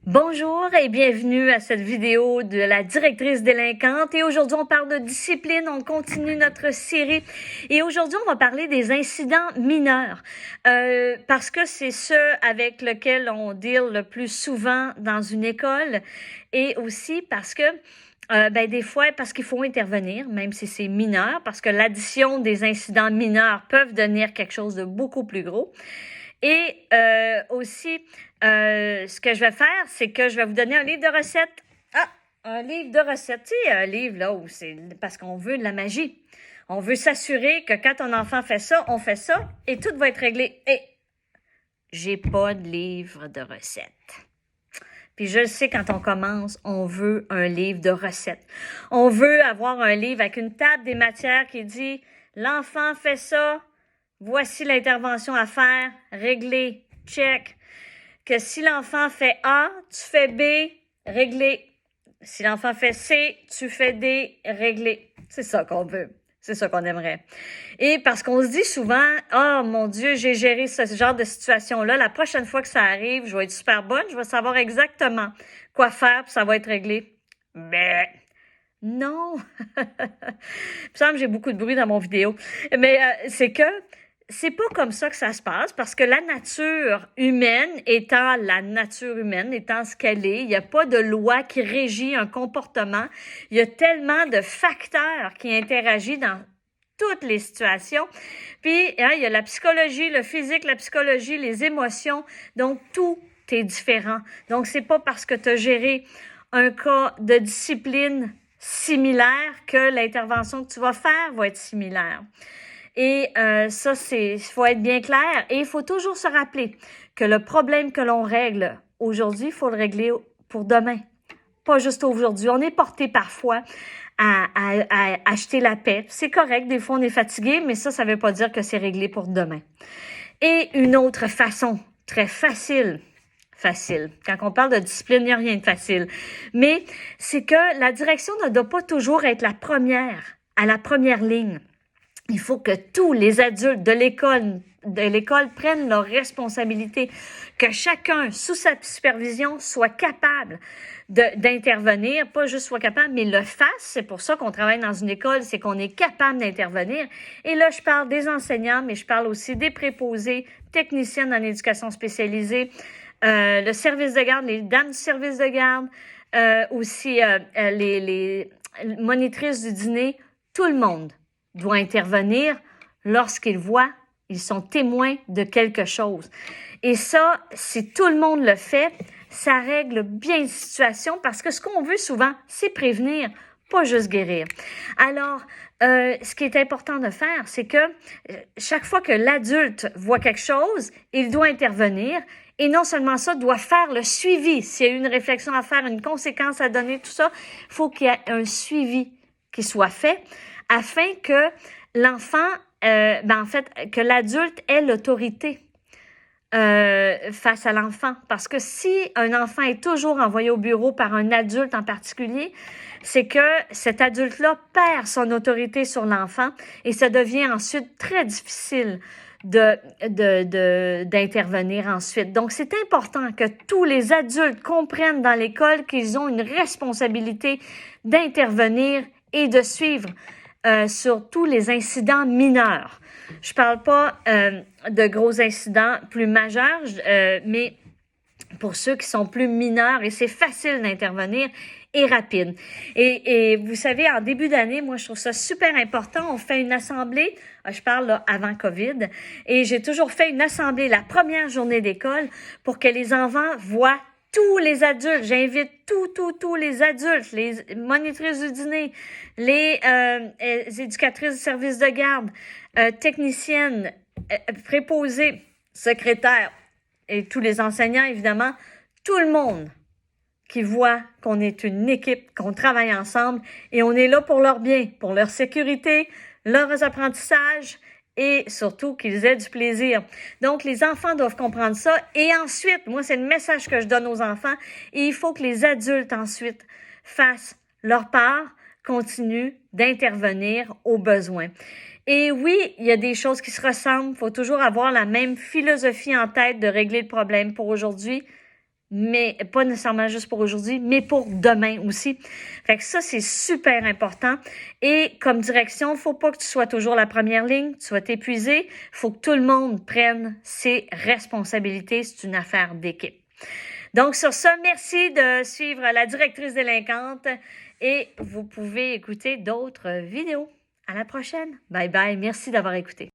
Bonjour et bienvenue à cette vidéo de la directrice délinquante. Et aujourd'hui, on parle de discipline. On continue notre série. Et aujourd'hui, on va parler des incidents mineurs. Parce que c'est ceux avec lesquels on deal le plus souvent dans une école. Et aussi parce que des fois, parce qu'il faut intervenir, même si c'est mineur, parce que l'addition des incidents mineurs peuvent devenir quelque chose de beaucoup plus gros. Et aussi, ce que je vais faire, c'est que je vais vous donner un livre de recettes. Ah, un livre de recettes. Tu sais, un livre là où c'est parce qu'on veut de la magie. On veut s'assurer que quand un enfant fait ça, on fait ça et tout va être réglé. Et j'ai pas de livre de recettes. Puis je le sais, quand on commence, on veut un livre de recettes. On veut avoir un livre avec une table des matières qui dit « L'enfant fait ça, voici l'intervention à faire, réglé, check. » Que si l'enfant fait A, tu fais B, réglé. Si l'enfant fait C, tu fais D, réglé. C'est ça qu'on veut. C'est ça qu'on aimerait. Et parce qu'on se dit souvent, « Oh mon Dieu, j'ai géré ce genre de situation-là. La prochaine fois que ça arrive, je vais être super bonne. Je vais savoir exactement quoi faire, puis ça va être réglé. » Mais non! Il me semble que j'ai beaucoup de bruit dans mon vidéo. Mais c'est que c'est pas comme ça que ça se passe parce que la nature humaine étant la nature humaine, étant ce qu'elle est, il n'y a pas de loi qui régit un comportement. Il y a tellement de facteurs qui interagissent dans toutes les situations. Puis, il y a la psychologie, le physique, la psychologie, les émotions. Donc, tout est différent. Donc, c'est pas parce que tu as géré un cas de discipline similaire que l'intervention que tu vas faire va être similaire. Et ça, il faut être bien clair. Et il faut toujours se rappeler que le problème que l'on règle aujourd'hui, il faut le régler pour demain. Pas juste aujourd'hui. On est porté parfois à acheter la paix. C'est correct, des fois on est fatigué, mais ça veut pas dire que c'est réglé pour demain. Et une autre façon, très facile. Quand on parle de discipline, il n'y a rien de facile. Mais c'est que la direction ne doit pas toujours être à la première ligne. Il faut que tous les adultes de l'école prennent leurs responsabilités, que chacun, sous sa supervision, soit capable d'intervenir, pas juste soit capable, mais le fasse. C'est pour ça qu'on travaille dans une école, c'est qu'on est capable d'intervenir. Et là, je parle des enseignants, mais je parle aussi des préposés, techniciennes en éducation spécialisée, le service de garde, les dames du service de garde, aussi les monitrices du dîner, tout le monde doit intervenir lorsqu'ils voient, ils sont témoins de quelque chose. Et ça, si tout le monde le fait, ça règle bien une situation parce que ce qu'on veut souvent, c'est prévenir, pas juste guérir. Alors, ce qui est important de faire, c'est que chaque fois que l'adulte voit quelque chose, il doit intervenir. Et non seulement ça, doit faire le suivi. S'il y a une réflexion à faire, une conséquence à donner, tout ça, il faut qu'il y ait un suivi qui soit fait afin que l'enfant, que l'adulte ait l'autorité face à l'enfant. Parce que si un enfant est toujours envoyé au bureau par un adulte en particulier, c'est que cet adulte-là perd son autorité sur l'enfant et ça devient ensuite très difficile d'intervenir ensuite. Donc, c'est important que tous les adultes comprennent dans l'école qu'ils ont une responsabilité d'intervenir et de suivre sur tous les incidents mineurs. Je parle pas de gros incidents plus majeurs, mais pour ceux qui sont plus mineurs, et c'est facile d'intervenir et rapide. Et vous savez, en début d'année, moi, je trouve ça super important. On fait une assemblée, je parle là, avant COVID, et j'ai toujours fait une assemblée la première journée d'école pour que les enfants voient tous les adultes. J'invite tous les adultes, les monitrices du dîner, les éducatrices du service de garde, techniciennes, préposées, secrétaires et tous les enseignants, évidemment, tout le monde qui voit qu'on est une équipe, qu'on travaille ensemble et on est là pour leur bien, pour leur sécurité, leurs apprentissages et surtout qu'ils aient du plaisir. Donc, les enfants doivent comprendre ça. Et ensuite, moi, c'est le message que je donne aux enfants. Et il faut que les adultes ensuite fassent leur part, continuent d'intervenir aux besoins. Et oui, il y a des choses qui se ressemblent. Il faut toujours avoir la même philosophie en tête de régler le problème pour aujourd'hui. mais pas nécessairement juste pour aujourd'hui, mais pour demain aussi. Fait que ça, c'est super important. Et comme direction, faut pas que tu sois toujours la première ligne, tu vas t'épuiser. Faut que tout le monde prenne ses responsabilités. C'est une affaire d'équipe. Donc, sur ça, merci de suivre la directrice délinquante et vous pouvez écouter d'autres vidéos. À la prochaine. Bye bye. Merci d'avoir écouté.